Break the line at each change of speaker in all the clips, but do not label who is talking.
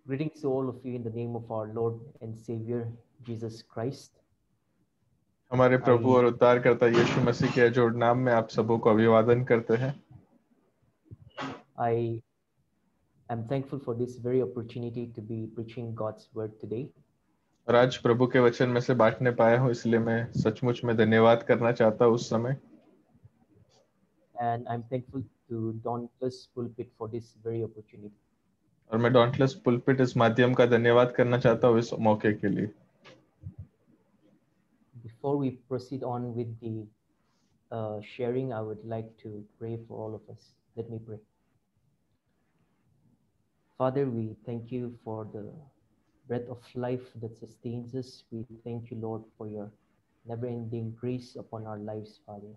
Greetings to all of you in the name of our Lord and Savior Jesus Christ.
हमारे प्रभु और
I
उद्धारकर्ता यीशु मसीह के अजोड़ नाम में आप सबों को अभिवादन करते हैं।
I am thankful for this very opportunity to be preaching God's word today.
और आज प्रभु के वचन में से बांटने पाया हूँ, इसलिए मैं सचमुच में धन्यवाद करना चाहता हूँ उस समय।
And I'm thankful to Dauntless Pulpit for this very opportunity.
और मैं डॉन्टलेस पुलपिट इस माध्यम का धन्यवाद करना चाहता हूँ इस मौके के लिए।
Before we proceed on with the sharing, I would like to pray for all of us. Let me pray. Father, we thank you for the breath of life that sustains us. We thank you, Lord, for your never-ending grace upon our lives, Father.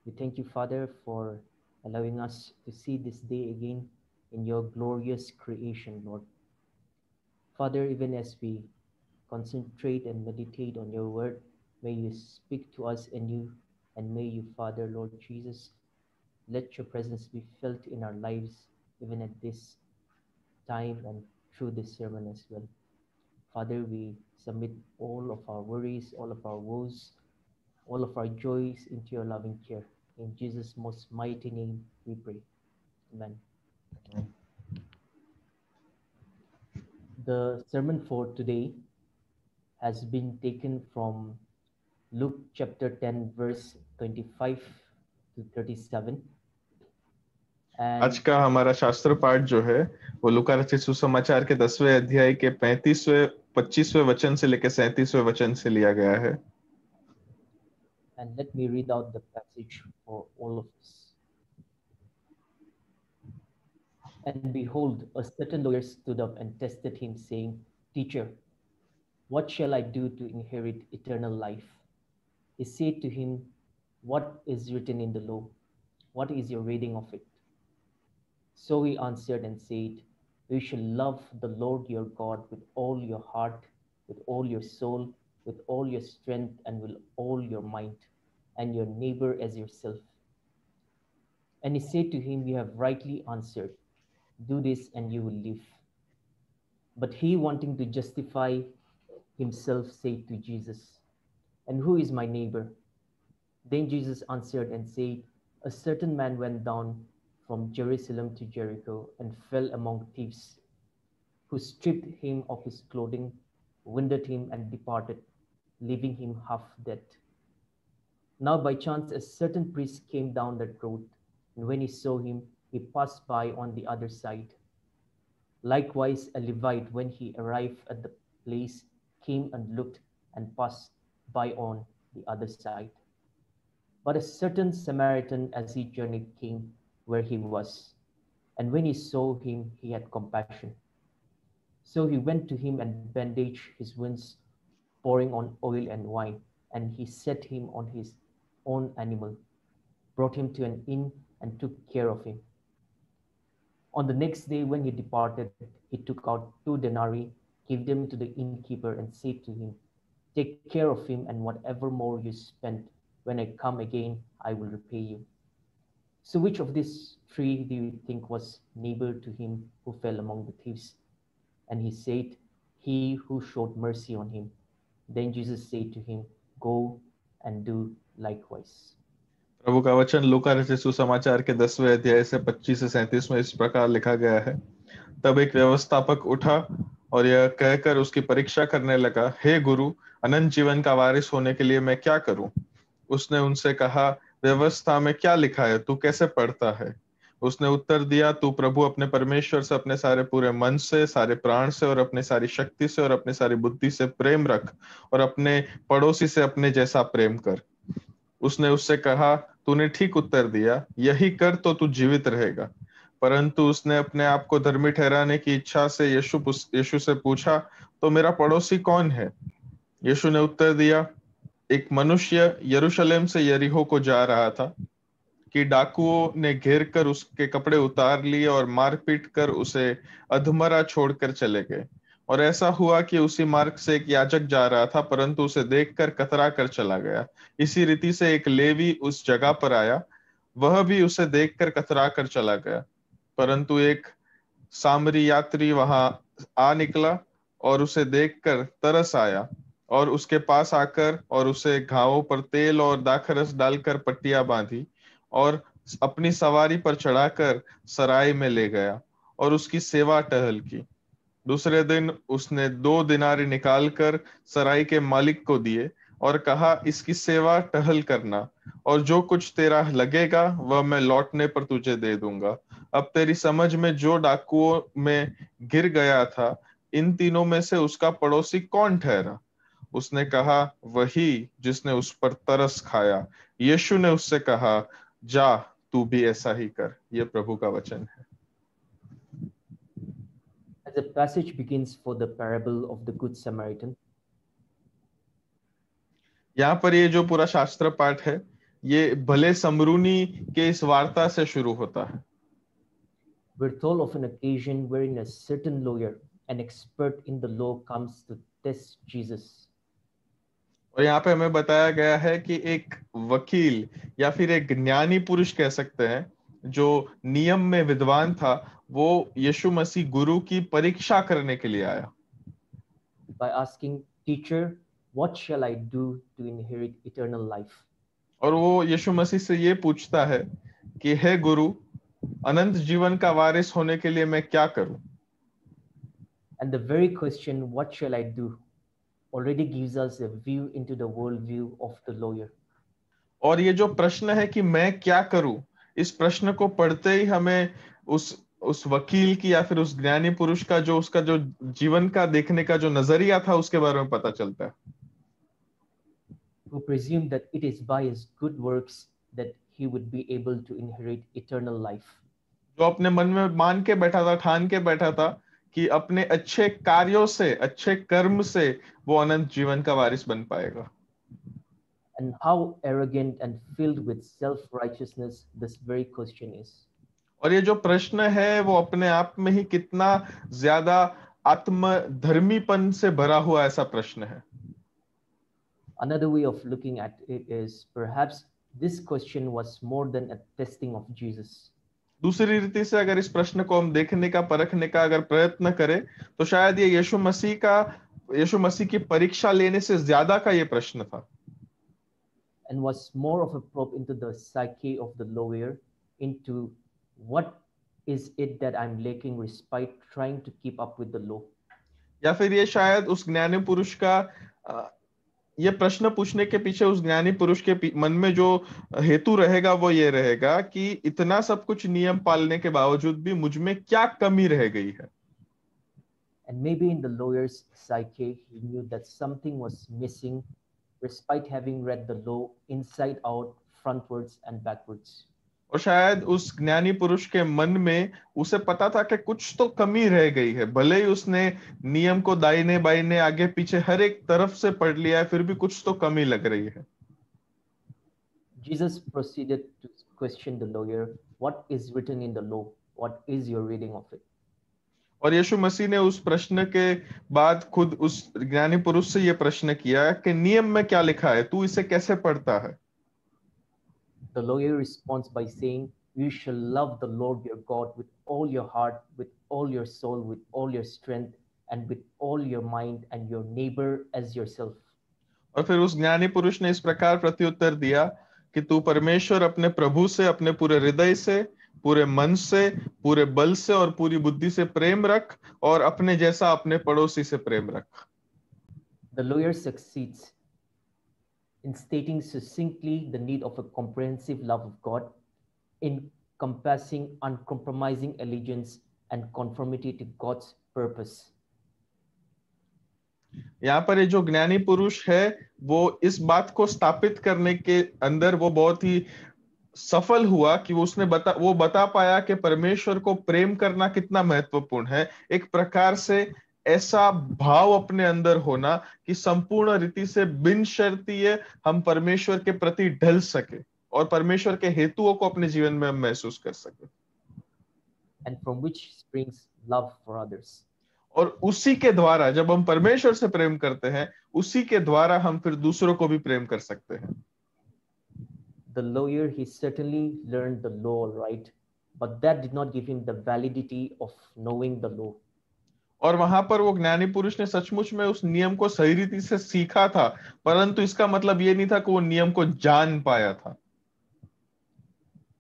We thank you, Father, for allowing us to see this day again in your glorious creation, Lord. Father, even as we concentrate and meditate on your word, may you speak to us anew, and may you, Father, Lord Jesus, let your presence be felt in our lives, even at this time and through this sermon as well. Father, we submit all of our worries, all of our woes, all of our joys into your loving care. In Jesus' most mighty name we pray. Amen. The sermon for today has been taken from Luke chapter 10, verse 25 to 37.
आज
And
का हमारा शास्त्र पाठ जो है वो लूका रचित सुसमाचार के 10वें अध्याय के 25वें वचन से लेकर 37वें वचन से लिया गया है।
let me read out the passage for all of us. And behold, a certain lawyer stood up and tested him, saying, Teacher, what shall I do to inherit eternal life? He said to him, What is written in the law? What is your reading of it? So he answered and said, You shall love the Lord your God with all your heart, with all your soul, with all your strength, and with all your mind, and your neighbor as yourself. And he said to him, You have rightly answered. Do this and you will live. But he, wanting to justify himself, said to Jesus, And who is my neighbor? Then Jesus answered and said, A certain man went down from Jerusalem to Jericho and fell among thieves, who stripped him of his clothing, wounded him, and departed, leaving him half dead. Now by chance a certain priest came down that road, and when he saw him, he passed by on the other side. Likewise a Levite, when he arrived at the place, came and looked and passed by on the other side. But a certain Samaritan, as he journeyed, came where he was, and when he saw him, he had compassion. So he went to him and bandaged his wounds, pouring on oil and wine, and he set him on his own animal, brought him to an inn, and took care of him. On the next day, when he departed, he took out 2 denarii, gave them to the innkeeper, and said to him, Take care of him, and whatever more you spend, when I come again, I will repay you. So which of these three do you think was neighbor to him who fell among the thieves? And he said, He who showed mercy on him. Then Jesus said to him, Go and do likewise.
प्रभु का वचन लूका रचित सुसमाचार के 10वें अध्याय से 25 से 37 में इस प्रकार लिखा गया है। तब एक व्यवस्थापक उठा और यह कहकर उसकी परीक्षा करने लगा, हे गुरु, अनंत जीवन का वारिस होने के लिए मैं क्या करूं? उसने उनसे कहा, व्यवस्था में क्या लिखा है, तू कैसे पढ़ता है? उसने उत्तर दिया, तू प्रभु अपने परमेश्वर से अपने सारे पूरे मन से, सारे प्राण से और अपनी सारी शक्ति से और अपनी सारी बुद्धि से प्रेम रख, और अपने पड़ोसी से अपने जैसा प्रेम कर। उसने उससे कहा, तूने ठीक उत्तर दिया, यही कर तो तू जीवित रहेगा। परंतु उसने अपने आप को धर्मी ठहराने की इच्छा से यीशु से पूछा, तो मेरा पड़ोसी कौन है? यीशु ने उत्तर दिया, एक मनुष्य यरूशलेम से यरीहो को जा रहा था कि डाकुओं ने घेर कर उसके कपड़े उतार लिए और मारपीट कर उसे अधमरा छोड़कर चले गए। और ऐसा हुआ कि उसी मार्ग से एक याजक जा रहा था, परंतु उसे देखकर कतरा कर चला गया। इसी रीति से एक लेवी उस जगह पर आया, वह भी उसे देखकर कतरा कर चला गया। परंतु एक सामरी यात्री वहां आ निकला और उसे देखकर तरस आया और उसके पास आकर और उसे घावों पर तेल और दाखरस डालकर पट्टियां बांधी और अपनी सवारी पर चढ़ाकर सराय में ले गया और उसकी सेवा टहल की। दूसरे दिन उसने 2 दिनारी निकालकर सराय के मालिक को दिए और कहा, इसकी सेवा टहल करना और जो कुछ तेरा लगेगा वह मैं लौटने पर तुझे दे दूंगा। अब तेरी समझ में जो डाकुओं में गिर गया था, इन तीनों में से उसका पड़ोसी कौन ठहरा? उसने कहा, वही जिसने उस पर तरस खाया। यीशु ने उससे कहा, जा, तू भी ऐसा ही कर। यह प्रभु का वचन है।
As the passage begins for the parable of the Good Samaritan,
यहाँ पर ये जो पूरा शास्त्र पाठ है, ये भले समरूनी के इस वार्ता से शुरू होता है।
we're told of an occasion wherein a certain lawyer, an expert in the law, comes to test Jesus.
और यहाँ पे हमें बताया गया है कि एक वकील या फिर एक ज्ञानी पुरुष कह सकते हैं, जो नियम में विद्वान था, वो यीशु मसीह गुरु की परीक्षा करने के लिए आया
By asking, Teacher, what shall I do to inherit eternal life?
और वो यीशु मसीह से ये पूछता है कि हे गुरु, अनंत जीवन का वारिस होने के लिए मैं क्या करूं?
And the very question, what shall I do, already gives us a view into the worldview of the lawyer.
और ये जो प्रश्न है कि मैं क्या करूं, इस प्रश्न को पढ़ते ही हमें उस वकील की या फिर उस ज्ञानी पुरुष का जो उसका जो जीवन का देखने का जो नजरिया था, उसके बारे में पता चलता है।
Who presumed that it is by his good works that he would be able to inherit eternal life.
जो अपने मन में मान के बैठा था, ठान के बैठा था कि अपने अच्छे कार्यों से, अच्छे कर्म से वो अनंत जीवन का वारिस बन पाएगा।
And how arrogant and filled with self-righteousness this very question is.
और ये जो प्रश्न है वो अपने आप में ही कितना ज्यादा आत्मधर्मीपन से भरा हुआ ऐसा प्रश्न है।
Another way of looking at it is perhaps this question was more than a testing of Jesus.
दूसरी रीति से अगर इस प्रश्न को हम देखने का, परखने का अगर प्रयत्न करें, तो शायद ये यीशु मसीह की परीक्षा लेने से ज्यादा का ये प्रश्न था।
And was more of a probe into the psyche of the lawyer, into what is it that I'm lacking despite trying to keep up with the law.
या फिर ये शायद उस ज्ञानी पुरुष का ये प्रश्न पूछने के पीछे उस ज्ञानी पुरुष के मन में जो हेतु रहेगा वो ये रहेगा कि इतना सब कुछ नियम पालने के बावजूद भी मुझ में क्या कमी रह गई है।
And maybe in the lawyer's psyche, he knew that something was missing despite having read the law inside out, frontwards and backwards.
और शायद उस ज्ञानी पुरुष के मन में उसे पता था कि कुछ तो कमी रह गई है, भले ही उसने नियम को दाहिने बाइने आगे पीछे हर एक तरफ से पढ़ लिया है, फिर भी कुछ तो कमी लग रही है।
Jesus proceeded to question the lawyer, what is written in the law? What is your reading of it?
और यीशु मसीह ने उस प्रश्न के बाद खुद उस ज्ञानी पुरुष से यह प्रश्न किया कि नियम में क्या लिखा है, तू इसे कैसे पढ़ता है?
The lawyer responds by saying, you shall love the Lord your God with all your heart, with all your soul, with all your strength, and with all your mind, and your neighbor as yourself.
और फिर उस ज्ञानी पुरुष ने इस प्रकार प्रत्युत्तर दिया कि तू परमेश्वर अपने प्रभु से अपने पूरे हृदय से, पूरे मन से, पूरे बल से और पूरी बुद्धि से प्रेम रख और अपने जैसा अपने पड़ोसी से प्रेम रख।
The lawyer succeeds in stating succinctly the need of a comprehensive love of God, encompassing uncompromising allegiance and conformity to God's purpose.
यहाँ पर ये जो ज्ञानी पुरुष है, वो इस बात को स्थापित करने के अंदर वो बहुत ही सफल हुआ कि वो बता पाया कि परमेश्वर को प्रेम करना कितना महत्वपूर्ण है। एक प्रकार से ऐसा भाव अपने अंदर होना कि संपूर्ण रीति से बिन शर्तीय हम परमेश्वर के प्रति ढल सके और परमेश्वर के हेतुओं को अपने जीवन में हम महसूस कर सके।
And from which springs love for others.
और उसी के द्वारा, जब हम परमेश्वर से प्रेम करते हैं, उसी के द्वारा हम फिर दूसरों को भी प्रेम कर सकते हैं।
The lawyer, he certainly learned the law right, but that did not give him the validity of knowing the law.
और वहां पर वो ज्ञानी पुरुष ने सचमुच में उस नियम को सही रीति से सीखा था, परंतु इसका मतलब ये नहीं था कि वो नियम को जान पाया था।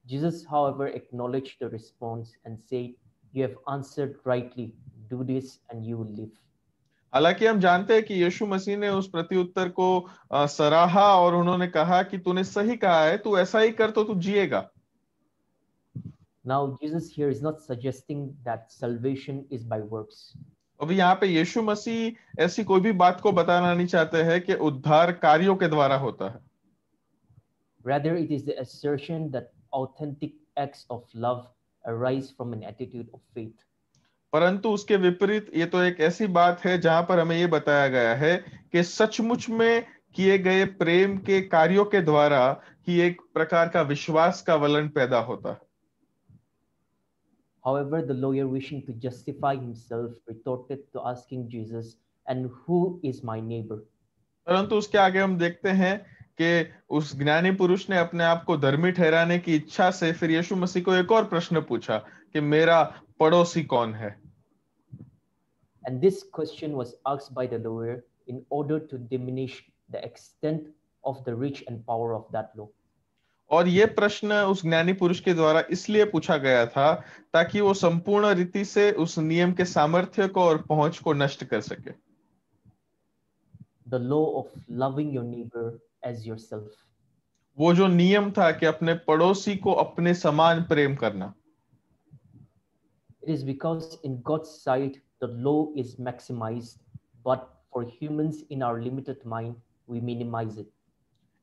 Jesus, however, acknowledged the response and said, "You have answered rightly. Do this and you will live."
हालांकि हम जानते हैं कि यीशु मसीह ने उस प्रत्युत्तर को सराहा और उन्होंने कहा कि तूने सही कहा है, तू ऐसा ही कर तो तू जिएगा।
Now, Jesus here is not suggesting that salvation is by works.
अभी यहाँ पे यीशु मसीह ऐसी कोई भी बात को बताना नहीं चाहते हैं कि उद्धार कार्यों के द्वारा होता है।
Rather, it is the assertion that authentic acts of love arise from an attitude of faith.
परंतु उसके विपरीत ये तो एक ऐसी बात है जहां पर हमें ये बताया गया है कि सचमुच में किए गए प्रेम के कार्यों के द्वारा ही एक प्रकार का विश्वास का वलन पैदा होता है।
However, the lawyer, wishing to justify himself, retorted to asking Jesus, "And who is my neighbor?"
परंतु उसके आगे हम देखते हैं कि उस ज्ञानी पुरुष ने अपने आप को धर्मी ठहराने की इच्छा से फिर यीशु मसीह को एक और प्रश्न पूछा कि मेरा पड़ोसी कौन है।
And this question was asked by the lawyer in order to diminish the extent of the reach and power of that law.
और ये प्रश्न उस ज्ञानी पुरुष के द्वारा इसलिए पूछा गया था ताकि वो संपूर्ण रीति से उस नियम के सामर्थ्य को और पहुंच को नष्ट कर सके।
The law of loving your neighbor as yourself.
वो जो नियम था कि अपने पड़ोसी को अपने समान प्रेम करना।
It is because in God's sight the law is maximized, but for humans in our limited mind we minimize it.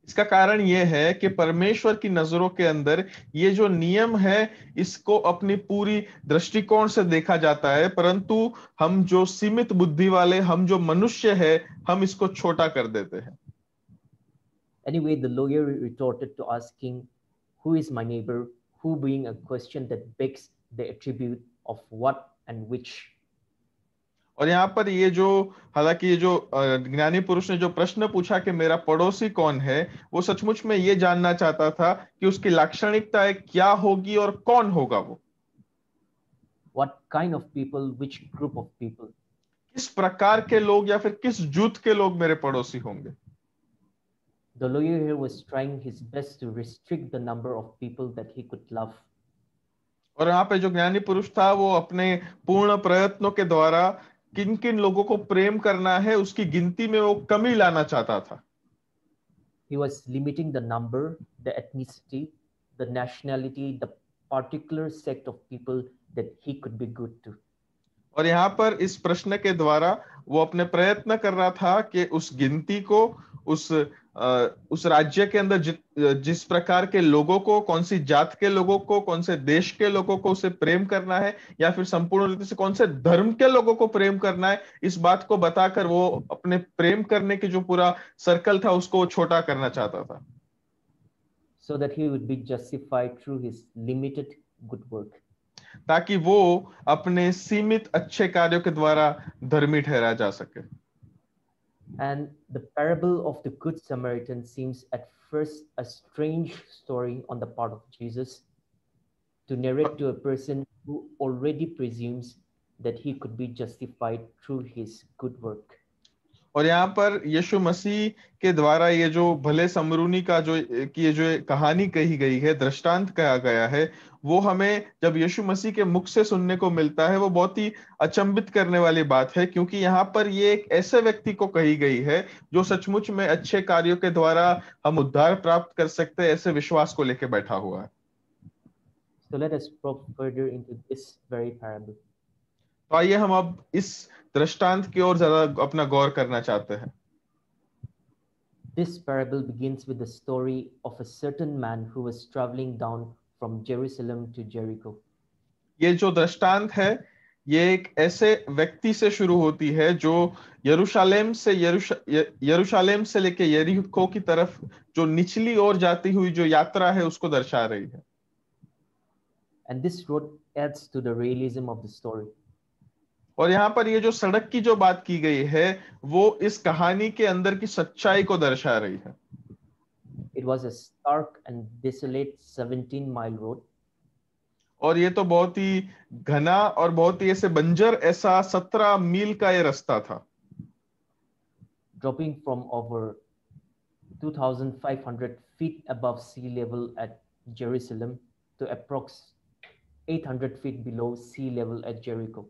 इसका कारण यह है कि परमेश्वर की नजरों के अंदर ये जो नियम है इसको अपनी पूरी दृष्टिकोण से देखा जाता है, परंतु हम जो सीमित बुद्धि वाले, हम जो मनुष्य है, हम इसको छोटा कर देते हैं।
Anyway, the lawyer retorted to asking, "Who is my neighbor?" who being a question that begs the attribute of what and which.
और यहाँ पर ये जो हालांकि ये जो ज्ञानी पुरुष ने जो प्रश्न पूछा कि मेरा पड़ोसी कौन है, वो सचमुच में ये जानना चाहता था कि उसकी लाक्षणिकताएं क्या होगी और कौन होगा वो।
What kind of people, which group of people?
किस प्रकार के लोग या फिर किस जुट के लोग मेरे पड़ोसी होंगे।
The lawyer here was trying his best to restrict the number of people that he could love.
और यहाँ पे जो ज्ञानी पुरुष था वो अपने पूर्ण प्रयत्नों के द्वारा किन किन लोगों को प्रेम करना है उसकी गिनती में वो कमी लाना चाहता था।
He was limiting the number, the ethnicity, the nationality, the particular sect of people that he could be good to.
और यहाँ पर इस प्रश्न के द्वारा वो अपने प्रयत्न कर रहा था कि उस गिनती को, उस राज्य के अंदर जिस प्रकार के लोगों को, कौन सी जात के लोगों को, कौन से देश के लोगों को उसे प्रेम करना है, या फिर संपूर्ण रीति से कौन से धर्म के लोगों को प्रेम करना है, इस बात को बताकर वो अपने प्रेम करने की जो पूरा सर्कल था उसको छोटा करना चाहता था।
So that he would be justified through his limited good work.
ताकि वो अपने सीमित अच्छे कार्यों के द्वारा धर्मी ठहरा जा सके।
And the parable of the Good Samaritan seems at first a strange story on the part of Jesus to narrate to a person who already presumes that he could be justified through his good work.
और यहाँ पर यीशु मसीह के द्वारा ये जो भले समरूनी का जो कि ये जो कहानी कही गई है, दृष्टांत कहा गया है, वो हमें जब यीशु मसीह के मुख से सुनने को मिलता है वो बहुत ही अचंभित करने वाली बात है, क्योंकि यहाँ पर ये एक ऐसे व्यक्ति को कही गई है जो सचमुच में अच्छे कार्यों के द्वारा हम उद्धार प्राप्त कर सकते हैं, ऐसे विश्वास को लेकर बैठा हुआ है।
So let us probe further into this very parable.
तो आइए हम अब इस दृष्टांत की ओर ज्यादा अपना गौर करना चाहते हैं।
This parable begins with the story of a certain man who was traveling down from Jerusalem to Jericho.
ये जो दृष्टांत है ये एक ऐसे व्यक्ति से शुरू होती है जो यरूशलेम से लेके यरीहो की तरफ जो निचली ओर जाती हुई जो यात्रा है उसको दर्शा रही है।
And this road adds to the realism of the story.
और यहाँ पर ये जो सड़क की जो बात की गई है वो इस कहानी के अंदर की सच्चाई को दर्शा रही है।
It was a stark and desolate 17-mile road.
और ये तो बहुत ही घना और बहुत ही ऐसे बंजर, ऐसा 17 मील का ये रास्ता था,
dropping from over 2,500 feet above sea level at Jerusalem to approx 800 feet below sea level at Jericho.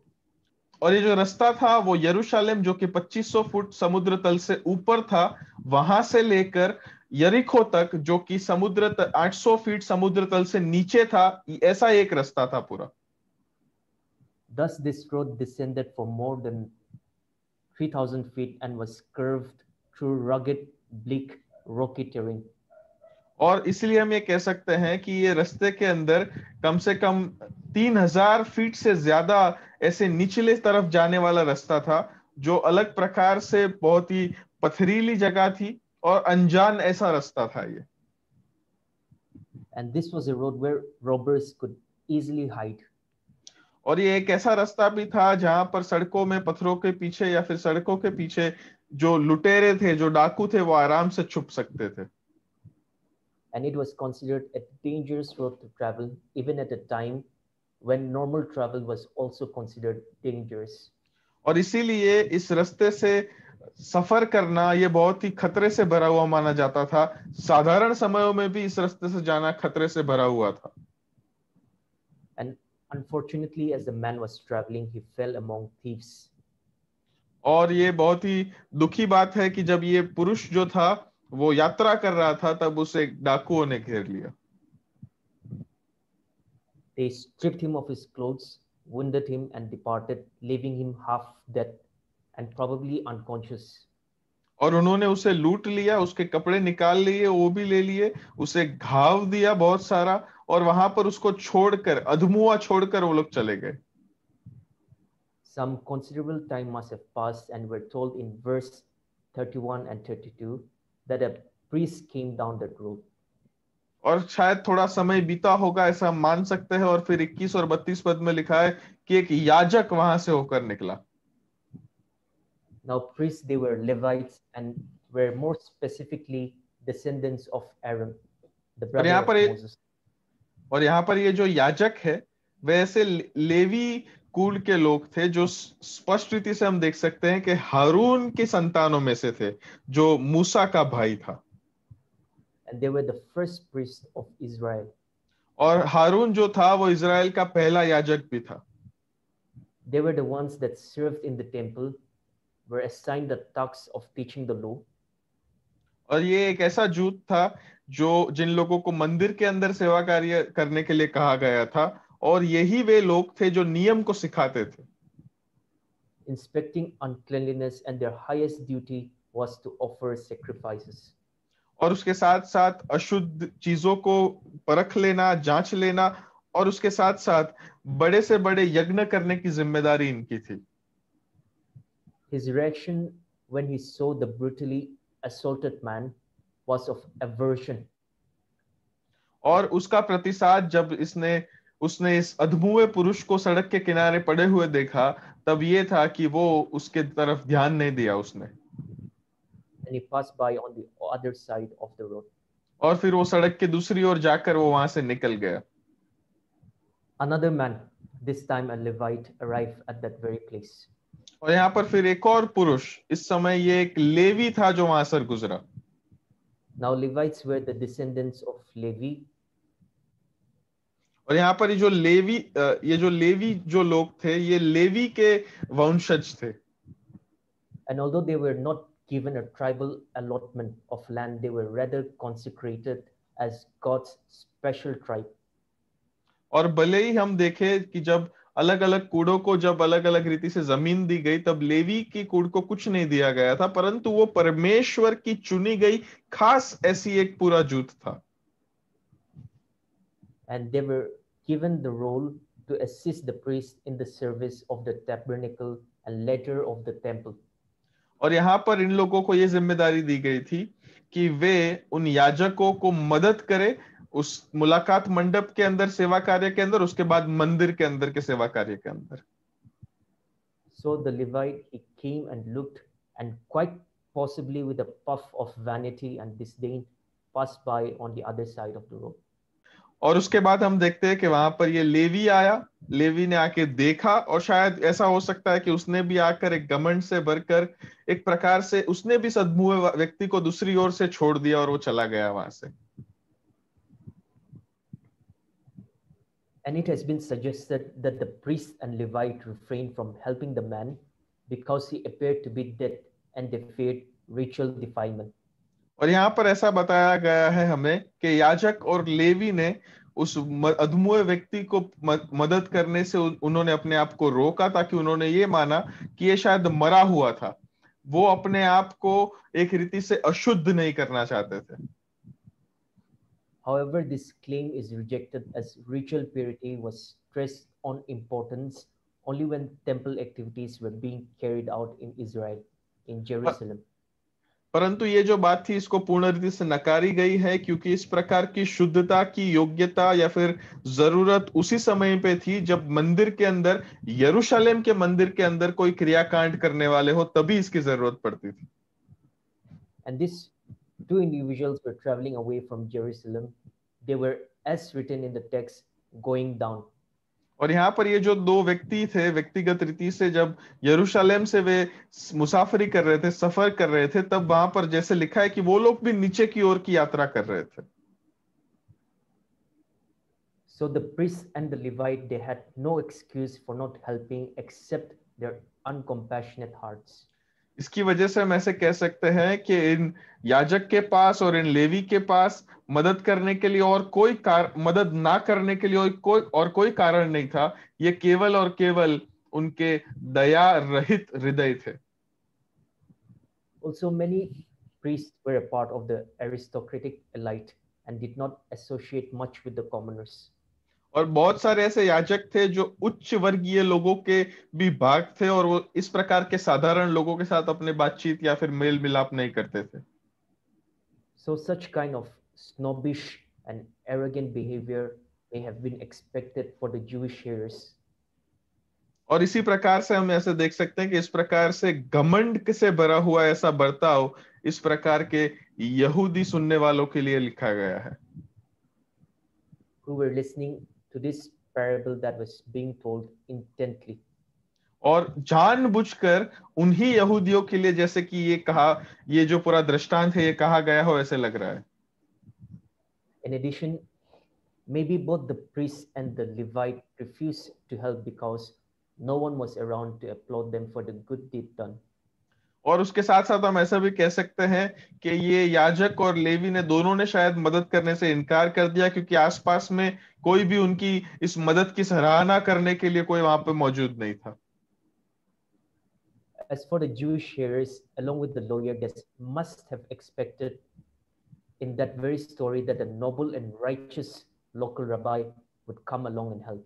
और ये जो रास्ता था वो यरूशलेम जो कि 2500 फुट समुद्र तल से ऊपर था, वहां से लेकर यरीको तक जो कि 800 फीट समुद्र तल से नीचे था, ऐसा एक रास्ता था पूरा।
Thus, this road descended for more than 3,000 feet and was curved through rugged, bleak, rocky terrain.
और इसलिए हम ये कह सकते हैं कि ये रास्ते के अंदर कम से कम 3000 फीट से ज्यादा ऐसे निचले तरफ जाने वाला रास्ता था, जो अलग प्रकार से बहुत ही पथरीली जगह थी और अनजान ऐसा रास्ता था ये।
And this was a road where robbers could easily hide.
और ये एक ऐसा रास्ता भी था जहां पर सड़कों में पत्थरों के पीछे या फिर सड़कों के पीछे जो लुटेरे थे, जो डाकू थे, वो आराम से छुप सकते थे।
And it was considered a dangerous road to travel, even at a time when normal travel was also considered dangerous.
और इसीलिए इस रास्ते से सफर करना ये बहुत ही खतरे से भरा हुआ माना जाता था। साधारण समयों में भी इस रास्ते से जाना खतरे से भरा हुआ था।
And unfortunately, as the man was traveling, he fell among thieves.
और ये बहुत ही दुखी बात है कि जब ये पुरुष जो था वो यात्रा कर रहा था, तब उसे डाकुओं ने घेर लिया।
They stripped him of his clothes, wounded him, and departed, leaving him half dead and probably unconscious.
और उन्होंने उसे लूट लिया, उसके कपड़े निकाल लिए, वो भी ले लिए, उसे घाव दिया बहुत सारा, और वहां पर उसको छोड़कर, अधमुआ छोड़कर वो लोग चले गए।
Some considerable time must have passed, and we're told in verse 31 and 32 that a priest came down that road.
और शायद थोड़ा समय बीता होगा ऐसा हम मान सकते हैं, और फिर 21 और 32 पद में लिखा है कि एक याजक वहां से होकर निकला।
Now, priests, they were Levites and were more specifically descendants of Aaron, the
और
brother of Moses.
यहाँ पर ये जो याजक है वे ऐसे लेवी कुल के लोग थे, जो स्पष्ट रीति से हम देख सकते हैं कि हारून की संतानों में से थे, जो मूसा का भाई था।
And they were the first priests of Israel.
और हारून जो था वो इजराइल का पहला याजक भी था।
They were the ones that served in the temple, were assigned the task of teaching the law.
और ये एक ऐसा जूथ था जो जिन लोगों को मंदिर के अंदर सेवा कार्य करने के लिए कहा गया था, और यही वे लोग थे जो नियम को सिखाते थे।
Inspecting uncleanliness, and their highest duty was to offer sacrifices.
और उसके साथ साथ अशुद्ध चीजों को परख लेना, जांच लेना, और उसके साथ साथ बड़े से बड़े यज्ञ करने की जिम्मेदारी इनकी थी।
His reaction when he saw the brutally assaulted man was of aversion.
और उसका प्रतिसाद जब उसने इस अधमुए पुरुष को सड़क के किनारे पड़े हुए देखा, तब ये था कि वो उसके तरफ ध्यान नहीं दिया उसने।
And he passed by on the other side of the road.
और फिर वो सड़क के दूसरी ओर जाकर वो वहां से निकल गया।
Another man, this time a Levite, arrived at that very place.
और यहाँ पर फिर एक और पुरुष, इस समय ये एक लेवी था जो वहां से गुजरा।
Now Levites were the descendants of Levi.
और यहाँ पर ये जो लेवी जो लोग थे, ये लेवी के वंशज थे।
And although they were not given a tribal allotment of land, they were rather consecrated as God's special tribe.
और भले ही हम देखें कि जब अलग अलग कूड़ों को जब अलग अलग रीति से जमीन दी गई, तब लेवी की कूड़ को कुछ नहीं दिया गया था, परंतु वो परमेश्वर की चुनी गई खास ऐसी एक पूरा जूथ था।
And they were given the role to assist the priest in the service of the tabernacle and later of the temple.
और यहाँ पर इन लोगों को ये जिम्मेदारी दी गई थी कि वे उन याजकों को मदद करें उस मुलाकात मंडप के अंदर सेवा कार्य के अंदर, उसके बाद मंदिर के अंदर के सेवा कार्य के अंदर।
So the Levite, he came and looked, and quite possibly with a puff of vanity and disdain, passed by on the other side of the road.
और उसके बाद हम देखते हैं कि वहां पर ये लेवी आया, लेवी ने आके देखा, और शायद ऐसा हो सकता है कि उसने भी आकर एक घमंड से भरकर एक प्रकार से उसने भी सद्मुए व्यक्ति को दूसरी ओर से छोड़ दिया और वो चला गया वहां से।
And it has been suggested that the priest and Levite refrained from helping the man because he appeared to be dead and they feared ritual defilement.
और यहाँ पर ऐसा बताया गया है हमें कि याजक और लेवी ने उस अधमुए व्यक्ति को मदद करने से उन्होंने अपने आप को रोका, ताकि उन्होंने ये माना कि ये शायद मरा हुआ था। वो अपने आप को एक रीति से अशुद्ध नहीं करना चाहते थे।
However, this claim is rejected as ritual purity was stressed on importance only when temple activities were being carried out in Israel, in Jerusalem.
परंतु ये जो बात थी इसको पूर्ण रीति से नकारी गई है, क्योंकि इस प्रकार की शुद्धता की योग्यता या फिर जरूरत उसी समय पे थी जब मंदिर के अंदर, यरूशलेम के मंदिर के अंदर कोई क्रियाकांड करने वाले हो, तभी इसकी जरूरत पड़ती थी।
And these two individuals were traveling away from Jerusalem. They were, as written in the text, going down.
और यहाँ पर ये जो दो व्यक्ति थे, व्यक्तिगत रीति से जब यरूशलेम से वे मुसाफरी कर रहे थे, सफर कर रहे थे, तब वहां पर जैसे लिखा है कि वो लोग भी नीचे की ओर की यात्रा कर रहे थे।
So the priests and the Levite, they had no excuse for not helping except their uncompassionate hearts.
इसकी वजह से हम ऐसे कह सकते हैं कि इन याजक के पास और इन लेवी के पास मदद करने के लिए और मदद ना करने के लिए कोई कारण नहीं था। ये केवल और केवल उनके दया रहित हृदय थे।
Also, many priests were a part of the aristocratic elite and did not associate much with the commoners.
और बहुत सारे ऐसे याजक थे जो उच्च वर्गीय लोगों के भी भाग थे, और वो इस प्रकार के साधारण लोगों के साथ अपने बातचीत या फिर मेल मिलाप नहीं करते थे।
So such kind of snobbish and arrogant behavior may have been expected for the Jewish hearers.
और इसी प्रकार से हम ऐसे देख सकते हैं कि इस प्रकार से घमंड से भरा हुआ ऐसा बर्ताव इस प्रकार के यहूदी सुनने वालों के लिए लिखा गया है,
who were listening to this parable that was being told intently.
और जानबूझकर उन्हीं यहूदियों के लिए, जैसे कि ये जो पूरा दृष्टांत है ये कहा गया हो, ऐसे लग रहा है।
In addition, maybe both the priest and the Levite refused to help because no one was around to applaud them for the good deed done.
और उसके साथ साथ हम ऐसा भी कह सकते हैं कि ये याजक और लेवी ने दोनों ने शायद मदद करने से इनकार कर दिया, क्योंकि आसपास में कोई भी उनकी इस मदद की सराहना करने के लिए कोई वहां पर मौजूद नहीं था।
As for the Jewish hearers, along with the lawyer, they must have expected in that very story that a noble and righteous local rabbi would come along and help.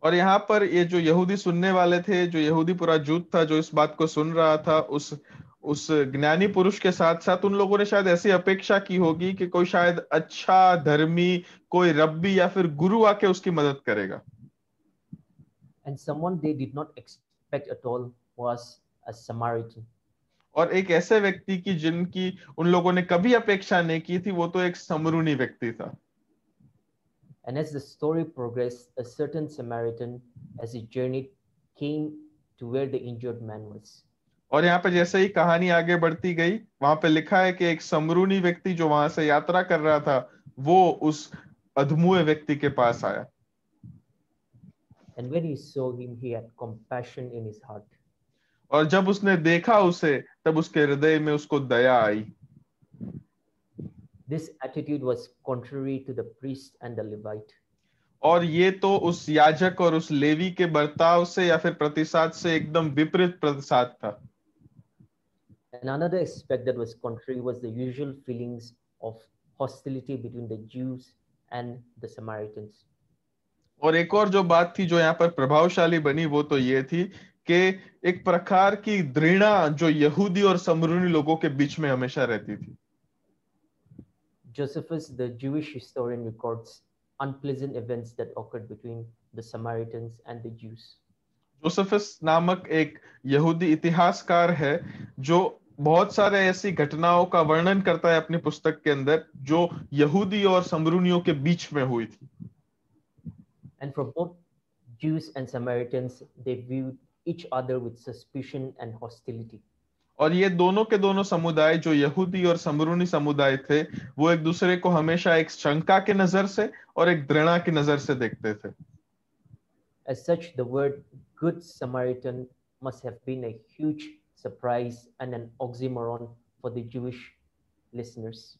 और यहाँ पर ये जो यहूदी सुनने वाले थे, जो यहूदी पूरा जूथ था जो इस बात को सुन रहा था, उस ज्ञानी पुरुष के साथ साथ उन लोगों ने शायद ऐसी अपेक्षा की होगी कि कोई शायद अच्छा धर्मी कोई रब्बी या फिर गुरु आके उसकी मदद करेगा।
And someone they did not expect at all was a Samaritan.
और एक ऐसे व्यक्ति की जिनकी उन लोगों ने कभी अपेक्षा नहीं की थी, वो तो एक समरूनी व्यक्ति था।
And as the story progressed, a certain Samaritan, as he journeyed, came to where the injured man was.
और यहाँ पे जैसे ही कहानी आगे बढ़ती गई, वहां पे लिखा है कि एक समरूनी व्यक्ति जो वहां से यात्रा कर रहा था, वो उस अधमुए व्यक्ति के पास आया।
And when he saw him, he had compassion in his heart.
और जब उसने देखा उसे, तब उसके हृदय में उसको दया आई।
This attitude was contrary to the priest and the Levite.
और ये तो उस याजक और उस लेवी के बर्ताव से या फिर प्रतिसाद से एकदम विपरीत प्रतिसाद था।
And another aspect that was contrary was the usual feelings of hostility between the Jews and the Samaritans.
और एक और जो बात थी जो यहाँ पर प्रभावशाली बनी, वो तो ये थी कि एक प्रकार की घृणा जो यहूदी और समरूनी लोगों के बीच में हमेशा रहती थी।
Josephus, the Jewish historian, records unpleasant events that occurred between the Samaritans and the Jews.
Josephus नामक एक यहूदी इतिहासकार है जो बहुत सारे ऐसी घटनाओं का वर्णन करता है अपनी पुस्तक के अंदर, जो यहूदी और समरूनियों के बीच में हुई थी।
And for both Jews and Samaritans, they viewed each other with suspicion and hostility.
और ये दोनों के दोनों समुदाय, जो यहूदी और समरूनी समुदाय थे, वो एक दूसरे को हमेशा एक शंका की नजर से और एक घृणा की नजर से देखते थे।
As such, the word Good Samaritan must have been a huge surprise and an oxymoron for the Jewish listeners.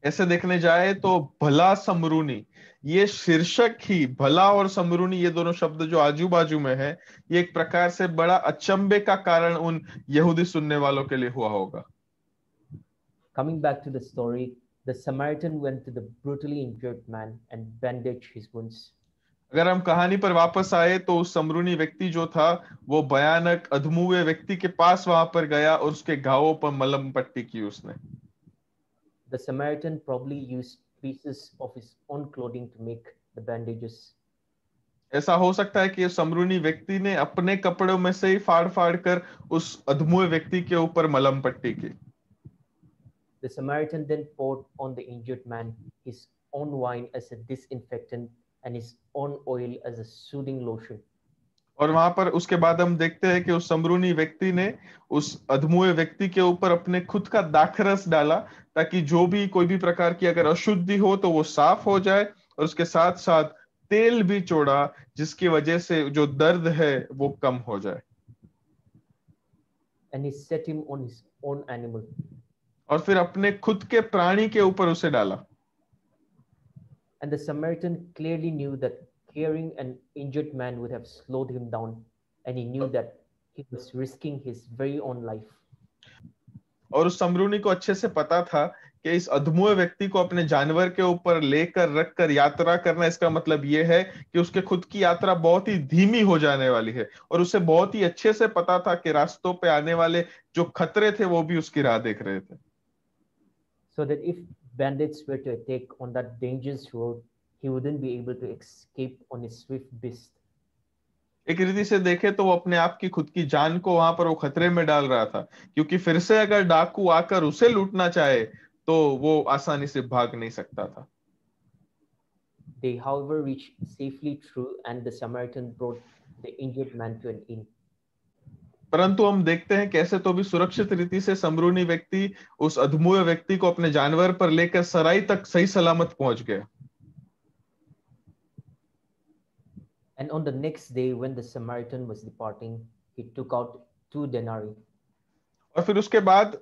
ऐसे देखने जाए तो भला समरूनी, ये शीर्षक ही भला और समरूनी, ये दोनों शब्द जो आजू बाजू में है, ये एक प्रकार से बड़ा अचंभे का कारण उन यहूदी सुनने वालों के लिए हुआ होगा।
Coming back to the story, the Samaritan went to the brutally injured man and bandaged his wounds.
अगर हम कहानी पर वापस आए तो उस समरूनी व्यक्ति जो था, वो भयानक अधमुए व्यक्ति के पास वहां पर गया और उसके घावों पर मलहम पट्टी की उसने।
The Samaritan probably used pieces of his own clothing to make the bandages.
ऐसा हो सकता है कि उस समरूनी व्यक्ति ने अपने कपड़ों में से ही फाड़ फाड़ कर उस अधमुए व्यक्ति के ऊपर मलहम पट्टी की।
The Samaritan then poured on the injured man his own wine as a disinfectant and his own oil as a soothing lotion.
और वहां पर उसके बाद हम देखते हैं कि उस समरूनी व्यक्ति ने उस अधमुए व्यक्ति के ऊपर अपने खुद का दाखरस डाला, ताकि जो भी कोई भी प्रकार की अगर अशुद्धि हो तो वो साफ हो जाए, और उसके साथ साथ तेल भी छोड़ा, जिसकी वजह से जो दर्द है वो कम हो जाए।
And he set him on his own animal.
और फिर अपने खुद के प्राणी के ऊपर उसे डाला।
And the Samaritan clearly knew that carrying an injured man would have slowed him down, and he knew that he was risking his very own life.
और उस समरूनी को अच्छे से पता था कि इस अधमुए व्यक्ति को अपने जानवर के ऊपर लेकर रखकर यात्रा करना, इसका मतलब यह है कि उसके खुद की यात्रा बहुत ही धीमी हो जाने वाली है, और उसे बहुत ही अच्छे से पता था कि रास्तों पे आने वाले जो खतरे थे वो भी उसकी राह देख रहे थे।
So that if bandits were to attack on that dangerous road, he wouldn't be able to escape on his swift beast.
एक रीति से देखे तो वो अपने आप की खुद की जान को वहां पर वो खतरे में डाल रहा था, क्योंकि फिर से अगर डाकू आकर उसे लूटना चाहे तो वो आसानी से भाग नहीं सकता था।
They, however, reached safely through, and the Samaritan brought the injured man to an inn.
परंतु हम देखते हैं कैसे तो भी सुरक्षित रीति से समरूनी व्यक्ति उस अधमुए व्यक्ति को अपने जानवर पर लेकर सराय तक सही सलामत पहुंच गया।
And on the next day, when the Samaritan was departing, he took out 2 denarii.
और फिर उसके बाद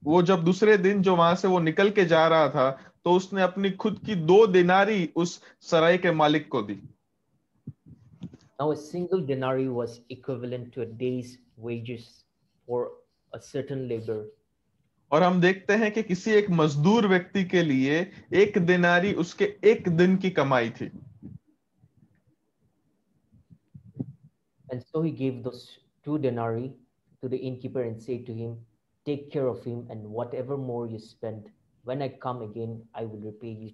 वो जब दूसरे दिन जो वहां से वो निकल के जा रहा था, तो उसने अपनी खुद की 2 दिनारी उस सराय के मालिक को दी।
Now, a single denarii was equivalent to a day's wages for a certain laborer.
और हम देखते हैं कि किसी एक मजदूर व्यक्ति के लिए 1 दिनारी उसके 1 दिन की कमाई थी।
And so he gave those 2 denarii to the innkeeper and said to him, "Take care of him, and whatever more you spend, when I come again, I will repay you."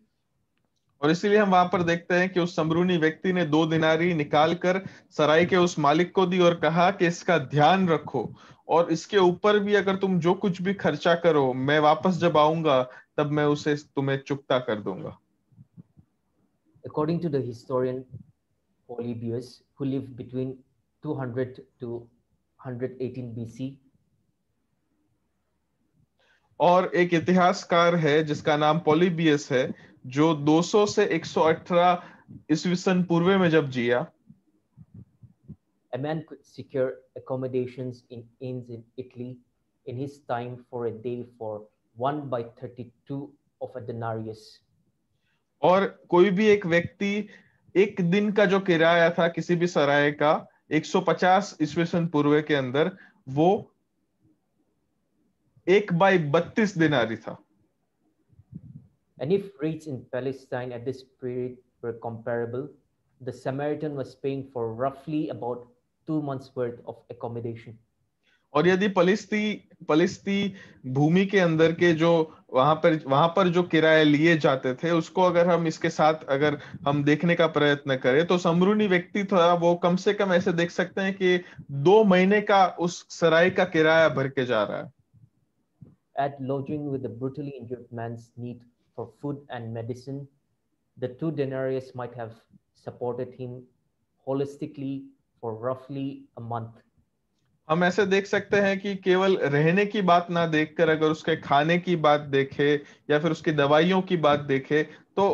और इसीलिए हम वहां पर देखते हैं कि उस समरूनी व्यक्ति ने 2 दिनारी निकाल कर सराय के उस मालिक को दी और कहा कि इसका ध्यान रखो, और इसके ऊपर भी अगर तुम जो कुछ भी खर्चा करो, मैं वापस जब आऊंगा तब मैं उसे तुम्हें चुकता कर दूंगा।
According to the historian Polybius, who lived between 200 to 118 BC,
और एक इतिहासकार है जिसका नाम पॉलीबियस है, जो 200 से 118 ईस्वी सन पूर्व में जब जिया,
a man could secure accommodations in inns in Italy in his time for a day for 1/32 of a denarius.
और कोई भी एक व्यक्ति एक दिन का जो किराया था किसी भी सराय का 150 ईस्वी सन पूर्व के अंदर, वो 1/32 दिनारी था।
And if rates in Palestine at this period were comparable, the Samaritan was paying for roughly about 2 months' worth of accommodation.
और यदि पलिस्ती भूमि के अंदर के जो वहां पर जो किराए लिए जाते थे, उसको अगर हम इसके साथ अगर हम देखने का प्रयत्न करें, तो समरूनी व्यक्ति था वो कम से कम ऐसे देख सकते हैं कि 2 महीने का उस सराय का किराया भर के जा रहा है।
Add lodging with the brutally injured man's need for food and medicine, the 2 denarii might have supported him holistically for roughly a month.
हम ऐसे देख सकते हैं कि केवल रहने की बात ना देखकर अगर उसके खाने की बात देखे या फिर उसकी दवाइयों की बात देखे तो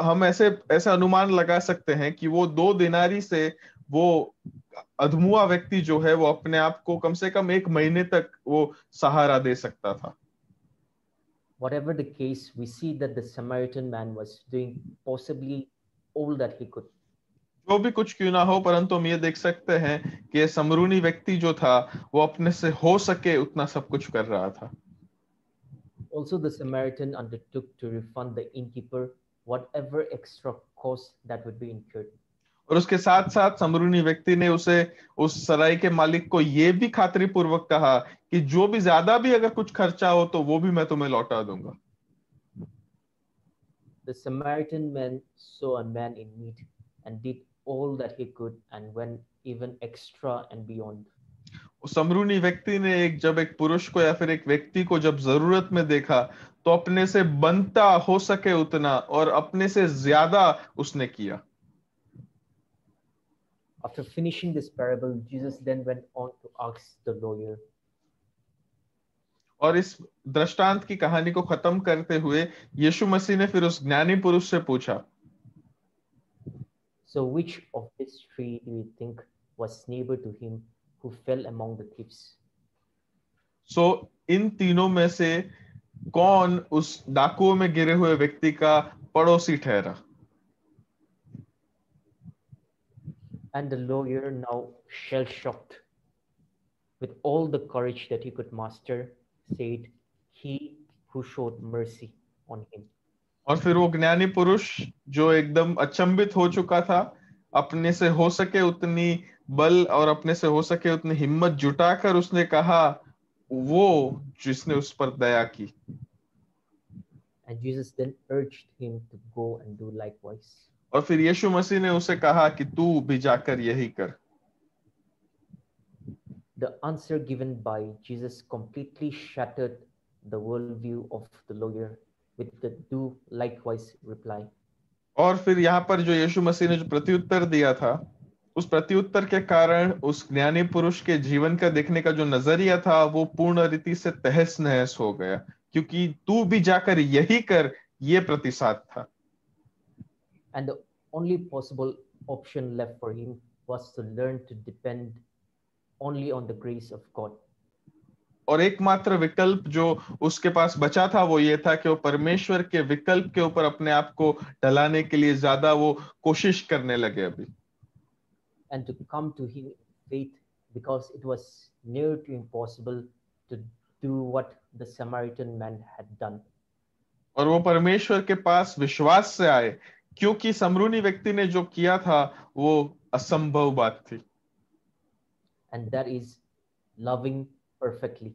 हम ऐसे ऐसा अनुमान लगा सकते हैं कि वो 2 दिनारी से वो अधमुआ व्यक्ति जो है वो अपने आप को कम से कम 1 महीने तक वो सहारा दे सकता था।
Whatever the case, we see that the Samaritan man was doing possibly all that he could.
जो भी कुछ क्यों ना हो, परंतु हम ये देख सकते हैं कि समरूनी व्यक्ति जो था वो अपने से हो सके उतना सब कुछ कर रहा था।
Also, the Samaritan undertook to refund the innkeeper whatever extra cost that would be incurred.
और उसके साथ साथ समरूनी व्यक्ति ने उसे उस सराय के मालिक को ये भी खातरी पूर्वक कहा कि जो भी ज्यादा भी अगर कुछ खर्चा हो तो वो भी मैं तुम्हें लौटा दूंगा।
The Samaritan man saw a man in need and did all that he could and went even extra and beyond.
उस समरूनी व्यक्ति ने जब एक पुरुष को या फिर एक व्यक्ति को जब जरूरत में देखा तो अपने से बनता हो सके उतना और अपने से ज्यादा उसने किया।
After finishing this parable, Jesus then went on to ask the lawyer,
और इस दृष्टांत की कहानी को खत्म करते हुए यीशु मसीह ने फिर उस ज्ञानी पुरुष से पूछा,
so which of these three do you think was neighbor to him who fell among the thieves?
सो इन तीनों में से कौन उस डाकुओं में गिरे हुए व्यक्ति का पड़ोसी ठहरा?
And the lawyer, now shell-shocked, with all the courage that he could muster, said, he who showed mercy on him.
और फिर वो ज्ञानी पुरुष जो एकदम अचंभित हो चुका था, अपने से हो सके उतनी बल और अपने से हो सके उतनी हिम्मत जुटाकर उसने कहा, वो जिसने उस पर दया की।
And Jesus then urged him to go and do likewise.
और फिर यीशु मसीह ने उसे कहा कि तू भी जाकर यही कर।
The answer given by Jesus completely shattered the worldview of the lawyer with the do likewise reply.
और फिर यहाँ पर जो यीशु मसीह ने जो प्रत्युत्तर दिया था, उस प्रत्युत्तर के कारण उस ज्ञानी पुरुष के जीवन का देखने का जो नजरिया था वो पूर्ण रीति से तहस नहस हो गया, क्योंकि तू भी जाकर यही कर, ये प्रतिसाद था।
And the only possible option left for him was to learn to depend only on the grace of God.
और एकमात्र विकल्प जो उसके पास बचा था वो ये था कि वो परमेश्वर के विकल्प के ऊपर अपने आप को ढलाने के लिए ज्यादा वो कोशिश करने लगे अभी।
And to come to him faith, because it was near to impossible to do what the Samaritan man had done.
और वो परमेश्वर के पास विश्वास से आए, क्योंकि समरूनी व्यक्ति ने जो किया था वो असंभव बात थी।
And that is loving perfectly.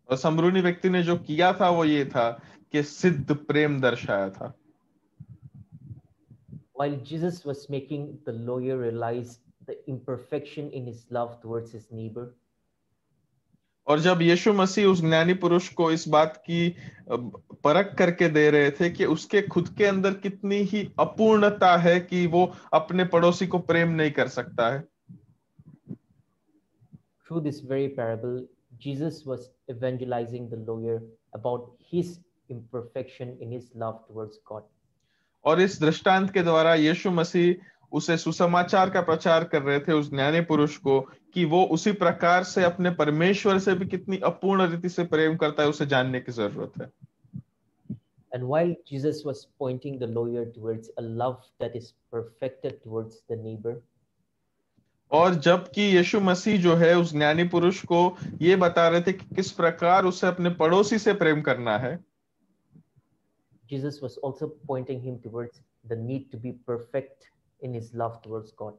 और समरूनी व्यक्ति ने जो किया था वो ये था कि सिद्ध प्रेम दर्शाया था।
While Jesus was making the lawyer realize the imperfection in his love towards his neighbor,
और जब यीशु मसीह उस ज्ञानी पुरुष को इस बात की परख करके दे रहे थे कि उसके खुद के अंदर कितनी ही अपूर्णता है कि वो अपने पड़ोसी को प्रेम नहीं कर सकता है,
through this very parable, Jesus was evangelizing the lawyer about his imperfection in his love towards God.
और इस दृष्टांत के द्वारा यीशु मसीह उसे सुसमाचार का प्रचार कर रहे थे उस ज्ञानी पुरुष को कि वो उसी प्रकार से अपने परमेश्वर से भी कितनी अपूर्ण रीति से प्रेम करता है, उसे जानने की जरूरत है।
And while Jesus was pointing the lawyer towards a love that is perfected towards the neighbor,
और जबकि यीशु मसीह जो है उस ज्ञानी पुरुष को ये बता रहे थे कि किस प्रकार उसे अपने पड़ोसी से प्रेम करना है,
Jesus was also pointing him towards the need to be perfect in his love towards God.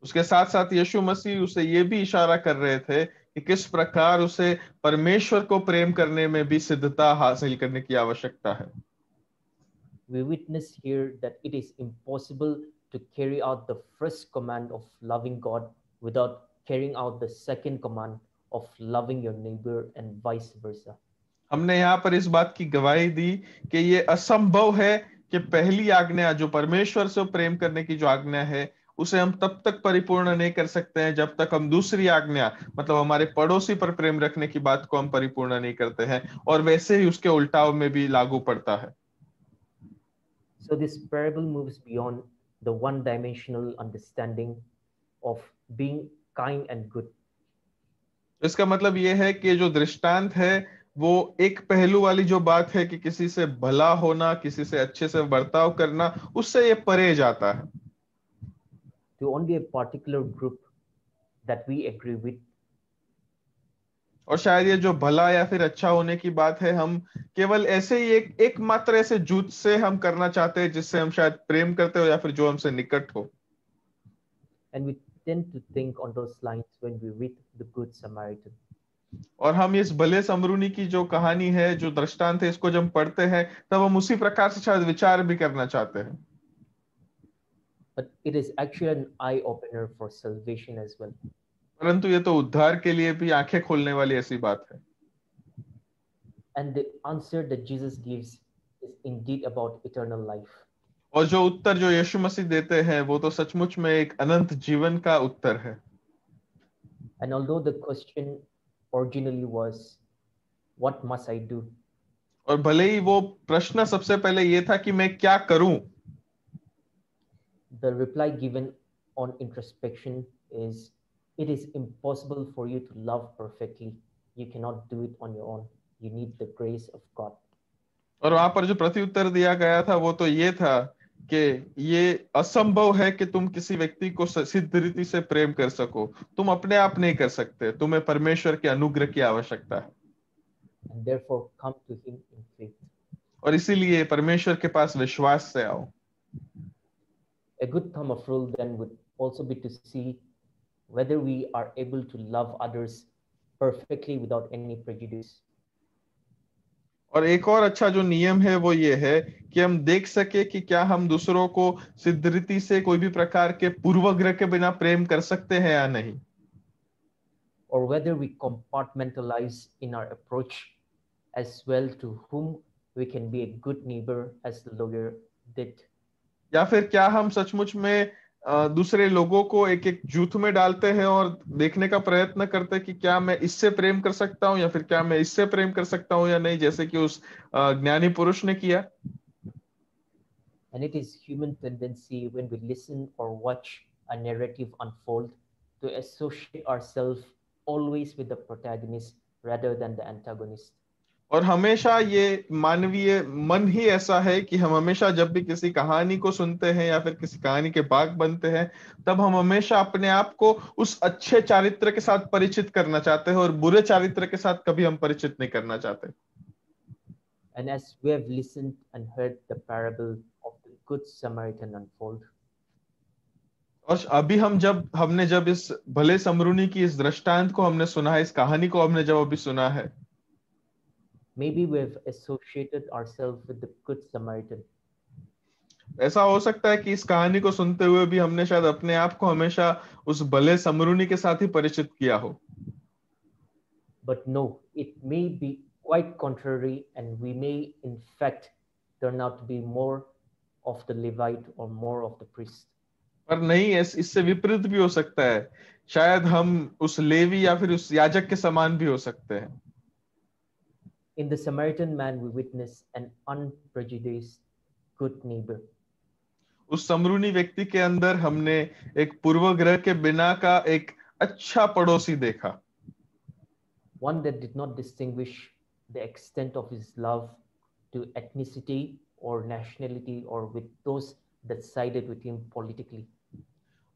उसके साथ साथ यीशु मसीह उसे ये भी इशारा कर रहे थे कि किस प्रकार उसे परमेश्वर को प्रेम करने में भी सिद्धता हासिल करने की आवश्यकता है।
We witness here that it is impossible to carry out the first command of loving God without carrying out the second command of loving your neighbor and vice versa.
हमने यहाँ पर इस बात की गवाही दी कि ये असंभव है कि पहली आज्ञा जो परमेश्वर से प्रेम करने की जो आज्ञा है उसे हम तब तक परिपूर्ण नहीं कर सकते हैं जब तक हम दूसरी आज्ञा, मतलब हमारे पड़ोसी पर प्रेम रखने की बात को हम परिपूर्ण नहीं करते हैं, और वैसे ही उसके उल्टाव में भी लागू पड़ता है।
So this parable moves beyond the one-dimensional understanding of being kind and good.
इसका मतलब ये है कि जो दृष्टांत है वो एक पहलू वाली जो बात है कि किसी से भला होना, किसी से अच्छे से बर्ताव करना, उससे ये परे जाता है।
To only a particular group that we agree with,
और शायद ये जो भला या फिर अच्छा होने की बात है, हम केवल ऐसे ही एकमात्र ऐसे जुट से हम करना चाहते हैं जिससे हम शायद प्रेम करते हो या फिर जो हमसे निकट हो।
and we tend to think on those lines when we read the Good Samaritan.
और हम इस भले समरूनी की जो कहानी है, जो दृष्टांत है, इसको जब हम पढ़ते हैं तब हम उसी प्रकार से शायद विचार भी करना चाहते हैं।
But it is actually an eye-opener for salvation as well.
परंतु ये तो उद्धार के लिए भी आंखें खोलने वाली ऐसी बात है।
And the answer that Jesus gives is indeed about eternal life.
और जो उत्तर जो यीशु मसीह देते हैं वो तो सचमुच में एक अनंत जीवन का उत्तर है।
And although the question originally was, what must I do?
और भले ही वो प्रश्न सबसे पहले ये था कि मैं क्या करूं,
The reply given on introspection is, it is impossible for you to love perfectly. You cannot do it on your own. You need the grace of God.
और वहां पर जो प्रत्युत्तर दिया गया था वो तो ये था कि ये असंभव है कि तुम किसी व्यक्ति को सिद्ध रीति से प्रेम कर सको। तुम अपने आप नहीं कर सकते, तुम्हें परमेश्वर के अनुग्रह की आवश्यकता है।
And therefore come to him in faith.
और इसीलिए परमेश्वर के पास विश्वास से आओ।
A good thumb of rule then would also be to see whether we are able to love others perfectly without any prejudice.
और एक और अच्छा जो नियम है वो ये है कि हम देख सके कि क्या हम दूसरों को सिद्ध रीति से कोई भी प्रकार के पूर्वाग्रह के बिना प्रेम कर सकते हैं या नहीं,
Or whether we compartmentalize in our approach as well to whom we can be a good neighbor as the lawyer did.
या फिर क्या हम सचमुच में दूसरे लोगों को एक एक जूथ में डालते हैं और देखने का प्रयत्न करते हैं कि क्या मैं इससे प्रेम कर सकता हूं या फिर क्या मैं इससे प्रेम कर सकता हूं या नहीं, जैसे कि उस ज्ञानी पुरुष ने किया।
And it is human tendency when we listen or watch a narrative unfold to associate ourselves always with the protagonist rather than the antagonist.
और हमेशा ये मानवीय मन ही ऐसा है कि हम हमेशा जब भी किसी कहानी को सुनते हैं या फिर किसी कहानी के भाग बनते हैं, तब हम हमेशा अपने आप को उस अच्छे चारित्र के साथ परिचित करना चाहते हैं और बुरे चारित्र के साथ कभी हम परिचित नहीं करना चाहते।
And as we have listened and heard the parable of the Good Samaritan unfold,
और अभी हमने जब इस भले समरूनी की इस दृष्टांत को हमने सुना है, इस कहानी को हमने जब अभी सुना है,
maybe we have associated ourselves with the Good Samaritan.
ऐसा हो सकता है कि इस कहानी को सुनते हुए भी हमने शायद अपने आप को हमेशा उस भले समरूनी के साथ ही परिचित किया हो।
But no, it may be quite contrary, and we may in fact turn out to be more of the Levite or more of the priest.
पर नहीं, इससे विपरीत भी हो सकता है, शायद हम उस लेवी या फिर उस याजक के समान भी हो सकते हैं।
In the Samaritan man, we witness an unprejudiced good neighbor.
उस समरूनी व्यक्ति के अंदर हमने एक पूर्वग्रह के बिना का एक अच्छा पड़ोसी देखा,
One that did not distinguish the extent of his love to ethnicity or nationality or with those that sided with him politically.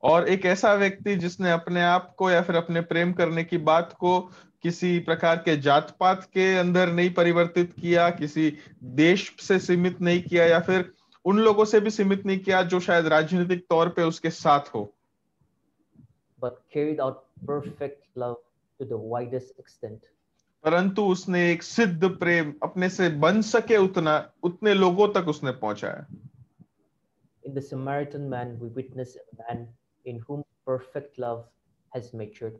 और एक ऐसा व्यक्ति जिसने अपने आप को या फिर अपने प्रेम करने की बात को किसी प्रकार के जात पात के अंदर नहीं परिवर्तित किया, किसी देश से सीमित नहीं किया या फिर उन लोगों से भी सीमित नहीं किया जो शायद राजनीतिक तौर पे उसके साथ हो,
but carried out perfect love to the widest extent.
परंतु उसने एक सिद्ध प्रेम अपने से बन सके उतने लोगों तक उसने पहुंचाया।
In the Samaritan man, we witness a man in whom perfect love has matured.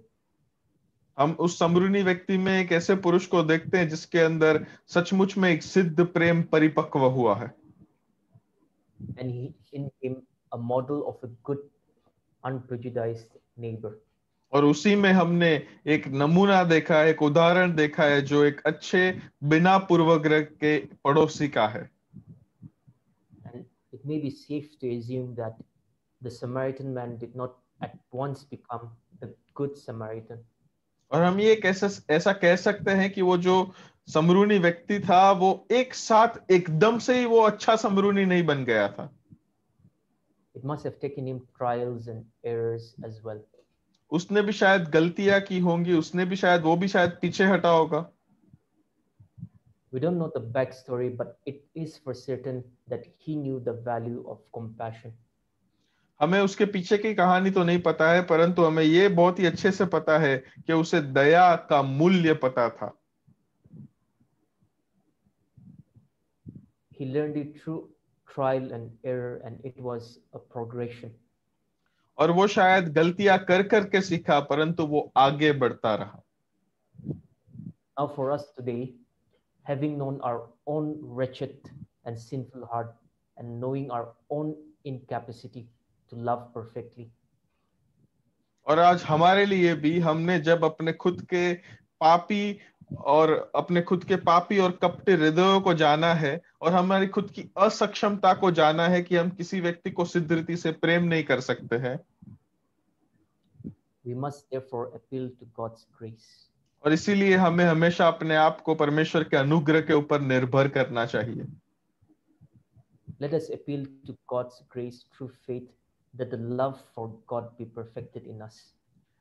हम उस समरूनी व्यक्ति में एक ऐसे पुरुष को देखते हैं जिसके अंदर सचमुच में एक सिद्ध प्रेम परिपक्व हुआ है।
And in him, a model of a good unprejudiced neighbor.
और उसी में हमने एक नमूना देखा, एक उदाहरण देखा है जो एक अच्छे बिना पूर्वग्रह के पड़ोसी का है।
And it may be safe to assume that the Samaritan man did not at once become the good Samaritan.
और हम ये कैसे ऐसा कह सकते हैं कि वो जो समरूनी व्यक्ति था वो एक साथ एकदम से ही वो अच्छा समरूनी नहीं बन गया था।
It must have taken him trials and errors as well.
उसने भी शायद गलतियां की होंगी, उसने भी शायद वो भी शायद पीछे हटा होगा।
We don't know the backstory, but it is for certain that he knew the value of compassion.
हमें उसके पीछे की कहानी तो नहीं पता है, परंतु हमें ये बहुत ही अच्छे से पता है कि उसे दया का मूल्य पता था।
He learned it through trial and error, and it was a progression.
और वो शायद गलतियां कर करके सीखा, परंतु वो आगे बढ़ता रहा।
Now, for us today, having known our own wretched and sinful heart and knowing our own incapacity to love perfectly,
और आज हमारे लिए भी हमने जब अपने खुद के पापी और कपटी हृदयों को जाना है और हमारी खुद की असक्षमता को जाना है कि हम किसी व्यक्ति को सिद्ध रीति से प्रेम नहीं कर सकते हैं,
we must therefore appeal to God's grace.
और इसीलिए हमें हमेशा अपने आप को परमेश्वर के अनुग्रह के ऊपर निर्भर करना चाहिए।
Let us appeal to God's grace through faith that the love for God be perfected in us.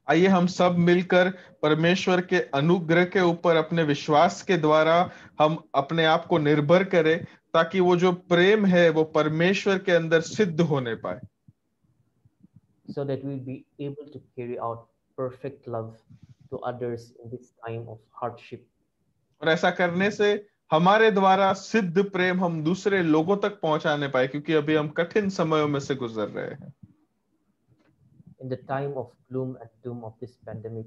आइए हम सब मिलकर परमेश्वर के अनुग्रह के ऊपर अपने विश्वास के द्वारा हम अपने आप को निर्भर करें, ताकि वो जो प्रेम है वो परमेश्वर के अंदर सिद्ध होने पाए,
so that we'll be able to carry out perfect love to others in this time of hardship.
और ऐसा करने से हमारे द्वारा सिद्ध प्रेम हम दूसरे लोगों तक पहुंचाने पाए, क्योंकि अभी हम कठिन समयों में से गुजर रहे हैं।
In the time of gloom and doom of this pandemic,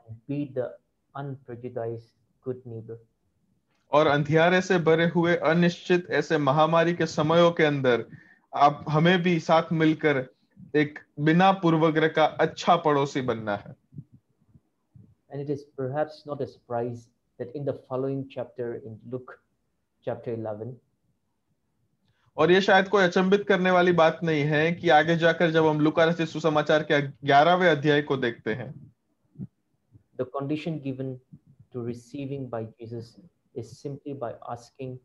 and be the unprejudiced good neighbor.
और अंधियारे से भरे हुए अनिश्चित ऐसे महामारी के समयों के अंदर आप हमें भी साथ मिलकर एक बिना पूर्वग्रह का अच्छा पड़ोसी बनना है।
And it is perhaps not a surprise that in the following chapter in Luke chapter 11,
और ये शायद कोई अचंभित करने वाली बात नहीं है कि आगे जाकर जब हम लूका रचित सुसमाचार के 11वें अध्याय को देखते हैं,
the condition given to receiving by Jesus is simply by asking,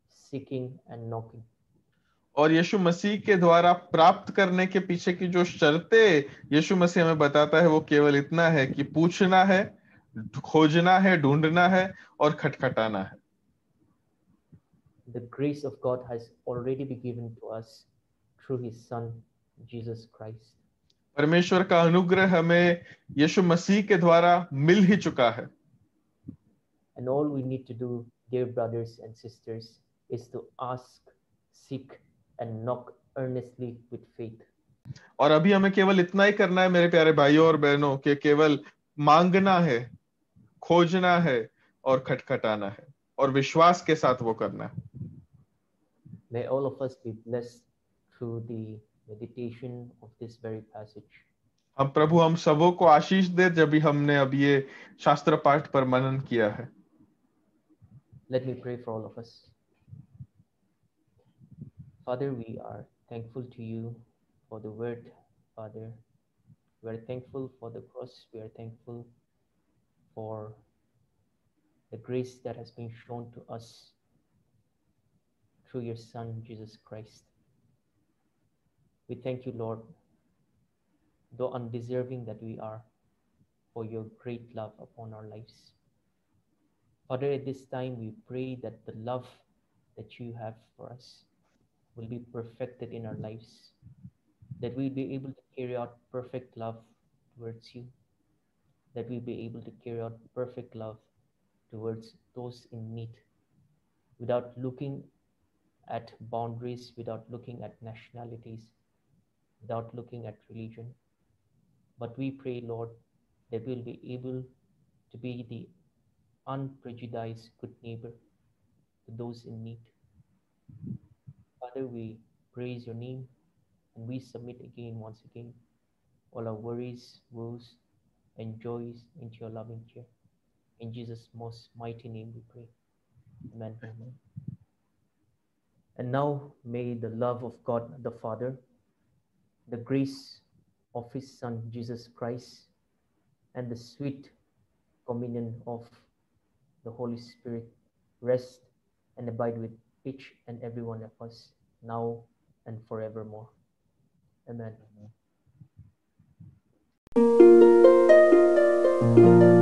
seeking, and knocking.
और यीशु मसीह के द्वारा प्राप्त करने के पीछे की जो शर्तें यीशु मसीह हमें बताता है वो केवल इतना है कि पूछना है, खोजना है, ढूंढना है और खटखटाना है।
The grace of God has already been given to us through his Son, Jesus Christ.
परमेश्वर का अनुग्रह हमें यीशु मसीह के द्वारा मिल ही चुका है।
And all we need to do, dear brothers and sisters, is to ask, seek, and knock earnestly with faith.
और अभी हमें केवल इतना ही करना है मेरे प्यारे भाइयों और बहनों, कि केवल मांगना है, खोजना है और खटखटाना है, और विश्वास के साथ वो करना है।
May all of us be blessed through the meditation of this very passage.
हम सबों को आशीष दे जब भी हमने अब ये शास्त्र पाठ पर मनन किया है।
Let me pray for all of us. Father, we are thankful to you for the word, Father. We are thankful for the cross. We are thankful for the grace that has been shown to us through your Son, Jesus Christ. We thank you, Lord, though undeserving that we are, for your great love upon our lives. Father, at this time, we pray that the love that you have for us will be perfected in our lives, that we'll be able to carry out perfect love towards you, that we'll be able to carry out perfect love towards those in need, without looking at boundaries, without looking at nationalities, without looking at religion. But we pray, Lord, that we'll be able to be the unprejudiced good neighbor to those in need. Father, we praise your name and we submit again, once again, all our worries, woes, and joys into your loving care. In Jesus' most mighty name we pray. Amen.
Amen.
And now may the love of God the Father, the grace of his Son Jesus Christ, and the sweet communion of the Holy Spirit rest and abide with each and every one of us now and forevermore. Amen.
Amen.